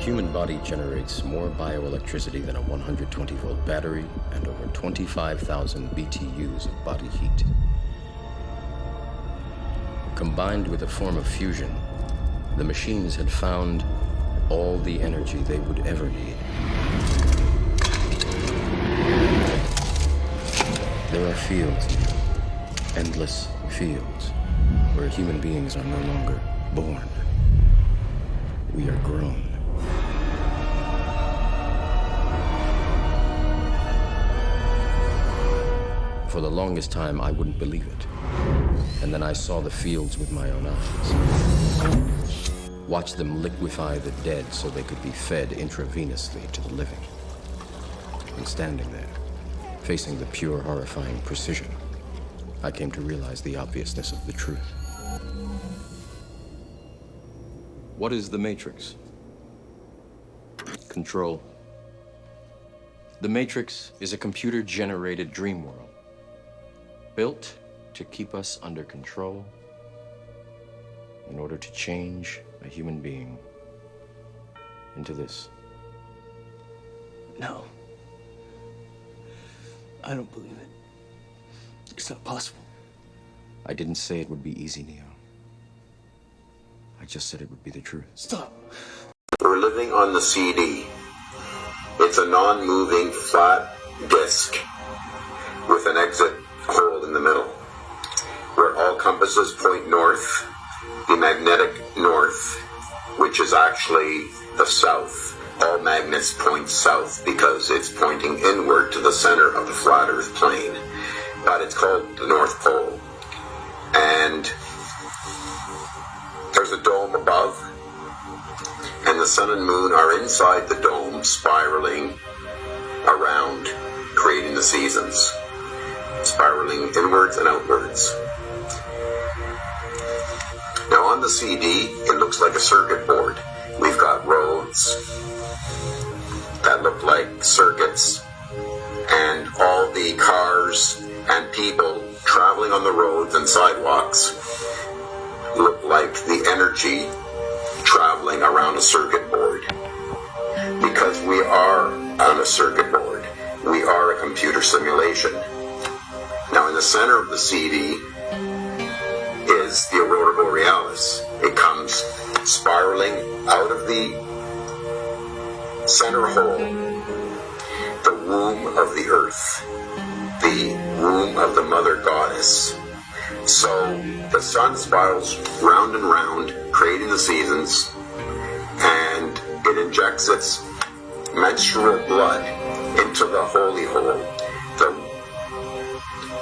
human body generates more bioelectricity than a 120-volt battery and over 25,000 BTUs of body heat. Combined with a form of fusion, the machines had found all the energy they would ever need. There are fields now, endless fields, where human beings are no longer born. We are grown. For the longest time, I wouldn't believe it. And then I saw the fields with my own eyes. Watched them liquefy the dead so they could be fed intravenously to the living. And standing there, facing the pure, horrifying precision, I came to realize the obviousness of the truth. What is the Matrix? Control. The Matrix is a computer-generated dream world, built to keep us under control in order to change a human being into this. No. I don't believe it. It's not possible. I didn't say it would be easy, Neo. I just said it would be the truth. Stop. We're living on the CD. It's a non-moving flat disc with an exit hole in the middle, where all compasses point north, the magnetic north, which is actually the south. All magnets point south because it's pointing inward to the center of the flat Earth plane, but it's called the North Pole. And there's a dome above, and the sun and moon are inside the dome, spiraling around, creating the seasons, spiraling inwards and outwards. Now on the CD, it looks like a circuit board. We've got roads that look like circuits, and all the cars and people traveling on the roads and sidewalks look like the energy traveling around a circuit board. Because we are on a circuit board. We are a computer simulation. Now in the center of the CD is the Aurora Borealis. It comes spiraling out of the center hole, the womb of the earth, the womb of the mother goddess. So the sun spirals round and round, creating the seasons, and it injects its menstrual blood into the holy hole,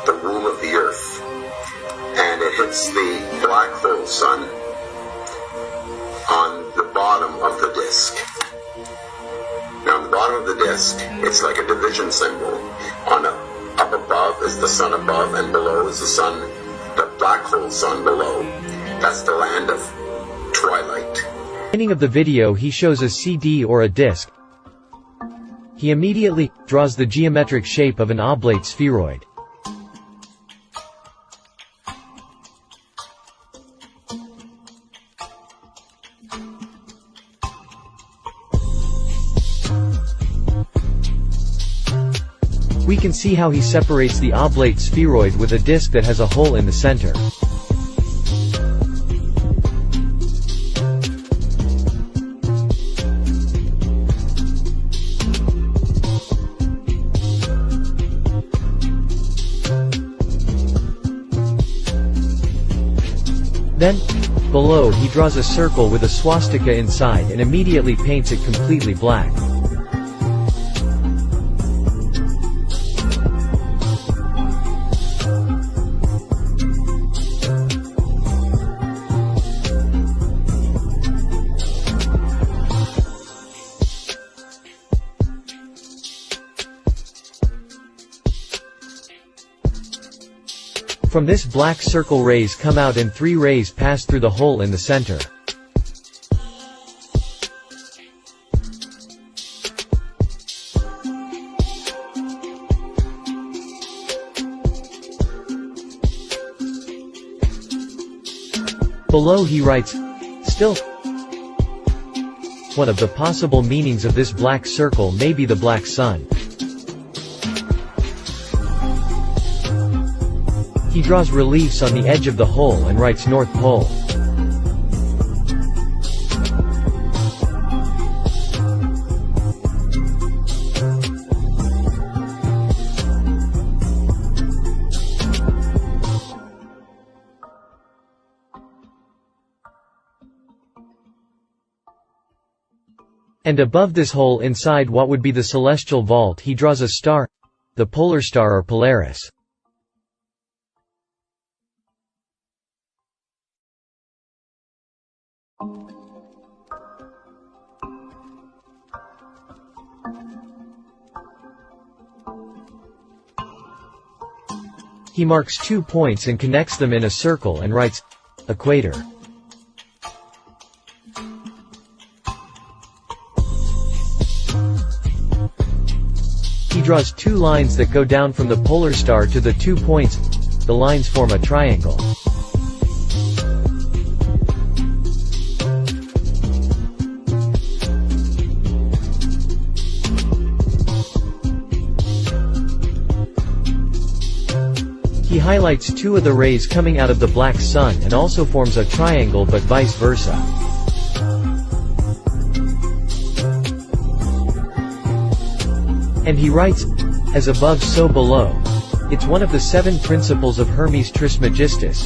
the womb of the earth, and it hits the black hole sun on the bottom of the disk. Now on the bottom of the disk, it's like a division symbol. Up above is the sun above, and below is the sun, the black hole sun below. That's the land of twilight. At the beginning of the video he shows a CD or a disc. He immediately draws the geometric shape of an oblate spheroid. We can see how he separates the oblate spheroid with a disc that has a hole in the center. Then, below he draws a circle with a swastika inside and immediately paints it completely black. From this black circle rays come out and 3 rays pass through the hole in the center. Below he writes, "Still One of the possible meanings of this black circle may be the black sun. He draws reliefs on the edge of the hole and writes North Pole. And above this hole inside what would be the celestial vault he draws a star, the polar star or Polaris. He marks 2 points and connects them in a circle and writes equator. He draws 2 lines that go down from the polar star to the 2 points. The lines form a triangle. He highlights 2 of the rays coming out of the black sun and also forms a triangle, but vice versa. And he writes, as above so below. It's one of the 7 principles of Hermes Trismegistus.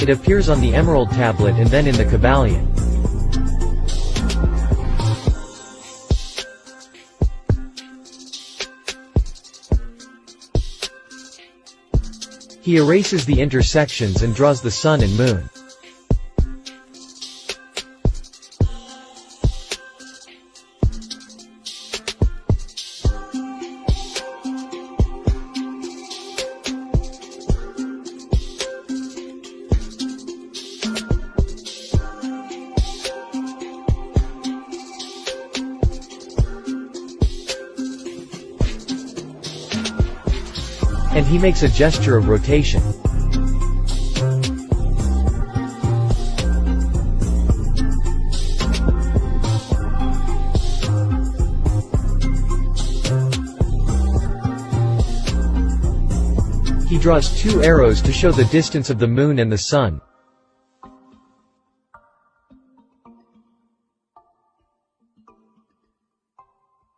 It appears on the Emerald Tablet and then in the Kabbalion. He erases the intersections and draws the sun and moon. And he makes a gesture of rotation. He draws 2 arrows to show the distance of the moon and the sun.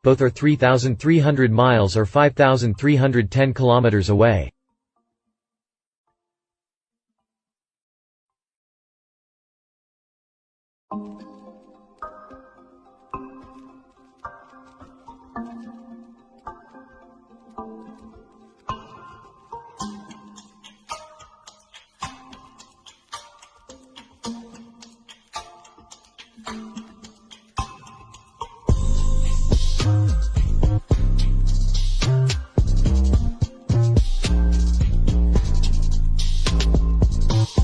Both are 3,300 miles or 5,310 kilometers away.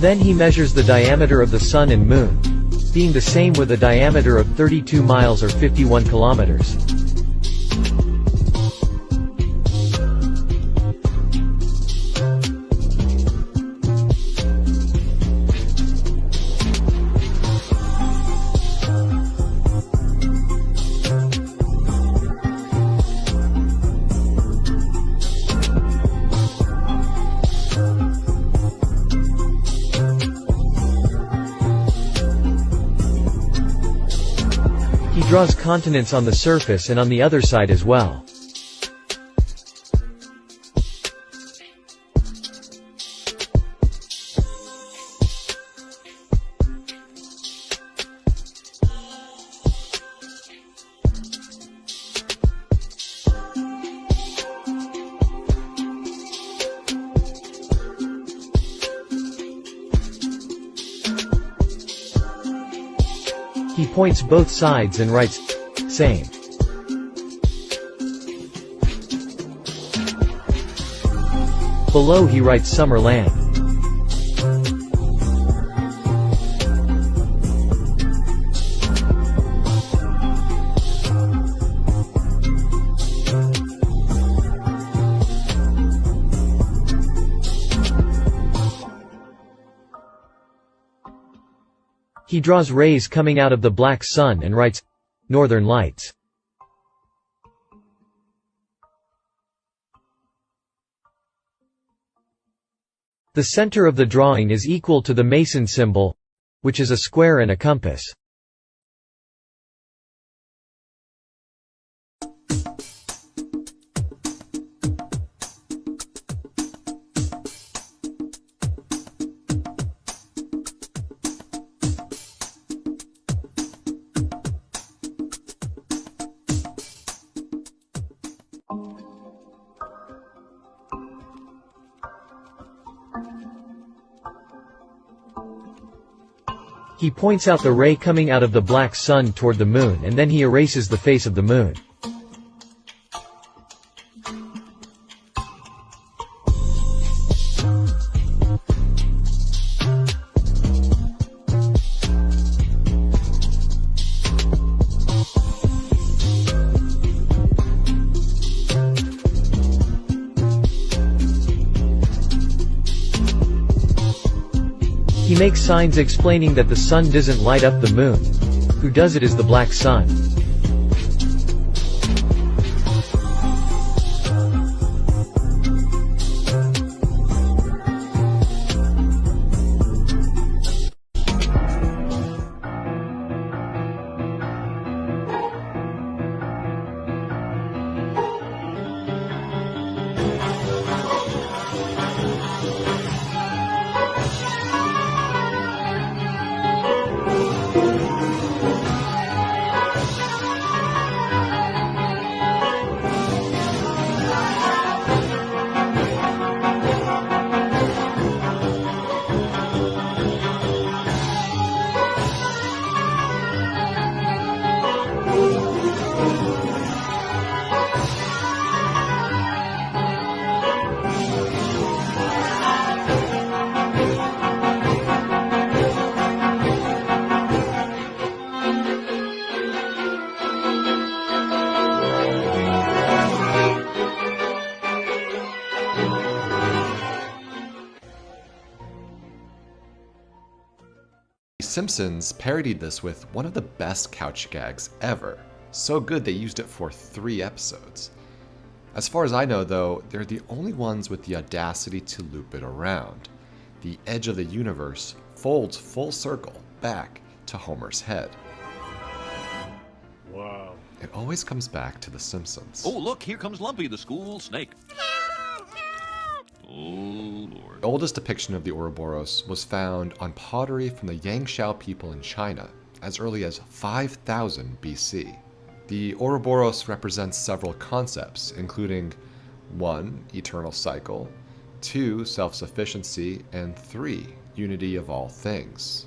Then he measures the diameter of the sun and moon, being the same with a diameter of 32 miles or 51 kilometers. He draws continents on the surface and on the other side as well. He points both sides and writes, same. Below he writes summer land. He draws rays coming out of the black sun and writes, Northern Lights. The center of the drawing is equal to the Mason symbol, which is a square and a compass. He points out the ray coming out of the black sun toward the moon, and then he erases the face of the moon. He makes signs explaining that the sun doesn't light up the moon. Who does it is the black sun. Simpsons parodied this with one of the best couch gags ever. So good they used it for 3 episodes. As far as I know though, they're the only ones with the audacity to loop it around. The edge of the universe folds full circle back to Homer's head. Wow. It always comes back to The Simpsons. Oh, look, here comes Lumpy, the school snake. Oh, Lord. The oldest depiction of the Ouroboros was found on pottery from the Yangshao people in China as early as 5000 BC. The Ouroboros represents several concepts, including 1. Eternal cycle, 2. Self-sufficiency, and 3. Unity of all things.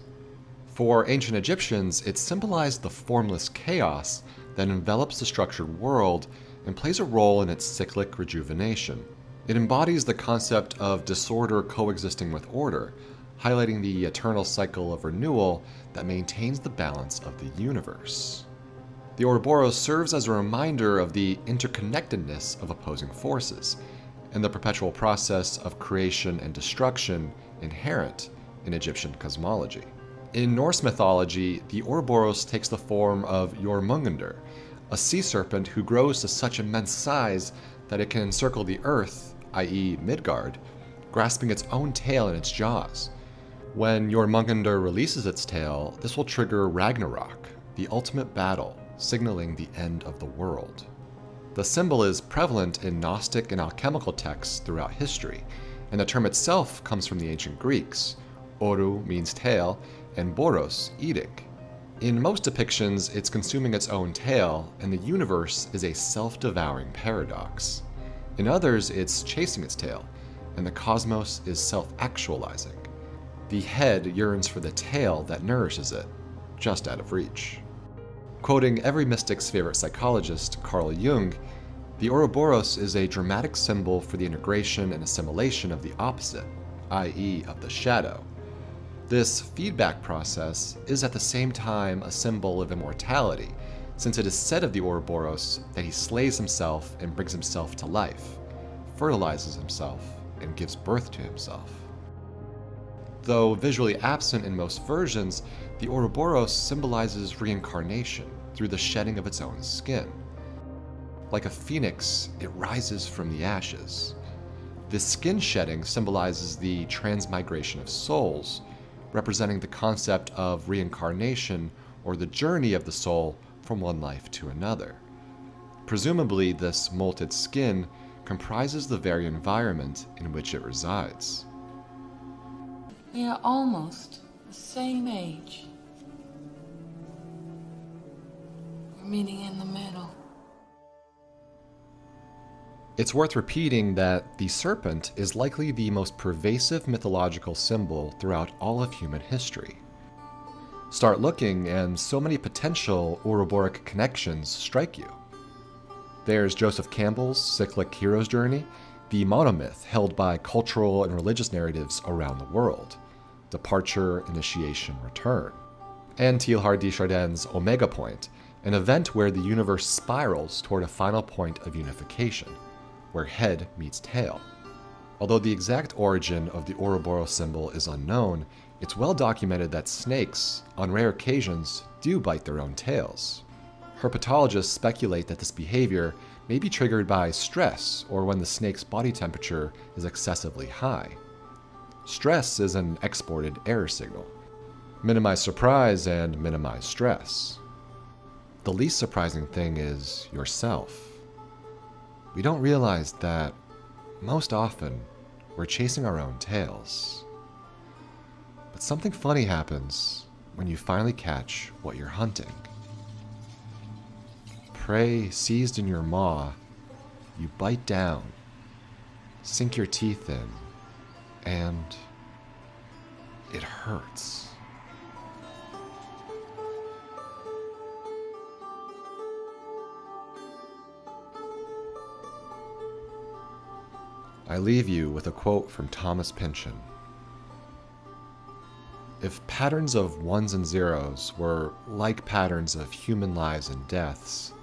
For ancient Egyptians, it symbolized the formless chaos that envelops the structured world and plays a role in its cyclic rejuvenation. It embodies the concept of disorder coexisting with order, highlighting the eternal cycle of renewal that maintains the balance of the universe. The Ouroboros serves as a reminder of the interconnectedness of opposing forces, and the perpetual process of creation and destruction inherent in Egyptian cosmology. In Norse mythology, the Ouroboros takes the form of Jormungandr, a sea serpent who grows to such immense size that it can encircle the earth, i.e. Midgard, grasping its own tail in its jaws. When Jormungandr releases its tail, this will trigger Ragnarok, the ultimate battle, signaling the end of the world. The symbol is prevalent in Gnostic and alchemical texts throughout history, and the term itself comes from the ancient Greeks. Oru means tail, and boros, eating. In most depictions, it's consuming its own tail, and the universe is a self-devouring paradox. In others, it's chasing its tail, and the cosmos is self-actualizing. The head yearns for the tail that nourishes it, just out of reach. Quoting every mystic's favorite psychologist, Carl Jung, the Ouroboros is a dramatic symbol for the integration and assimilation of the opposite, i.e. of the shadow. This feedback process is at the same time a symbol of immortality, since it is said of the Ouroboros that he slays himself and brings himself to life, fertilizes himself, and gives birth to himself. Though visually absent in most versions, the Ouroboros symbolizes reincarnation, through the shedding of its own skin. Like a phoenix, it rises from the ashes. This skin shedding symbolizes the transmigration of souls, representing the concept of reincarnation or the journey of the soul from one life to another. Presumably, this molted skin comprises the very environment in which it resides. We are almost the same age. We're meeting in the middle. It's worth repeating that the serpent is likely the most pervasive mythological symbol throughout all of human history. Start looking, and so many potential Ouroboric connections strike you. There's Joseph Campbell's cyclic hero's journey, the monomyth held by cultural and religious narratives around the world, departure, initiation, return. And Teilhard de Chardin's Omega Point, an event where the universe spirals toward a final point of unification, where head meets tail. Although the exact origin of the Ouroboros symbol is unknown, it's well documented that snakes, on rare occasions, do bite their own tails. Herpetologists speculate that this behavior may be triggered by stress or when the snake's body temperature is excessively high. Stress is an exported error signal. Minimize surprise and minimize stress. The least surprising thing is yourself. We don't realize that most often we're chasing our own tails. But something funny happens when you finally catch what you're hunting. Prey seized in your maw, you bite down, sink your teeth in, and it hurts. I leave you with a quote from Thomas Pynchon. If patterns of ones and zeros were like patterns of human lives and deaths,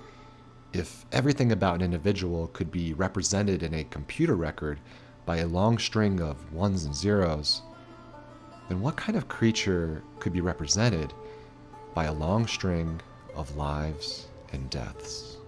if everything about an individual could be represented in a computer record by a long string of ones and zeros, then what kind of creature could be represented by a long string of lives and deaths?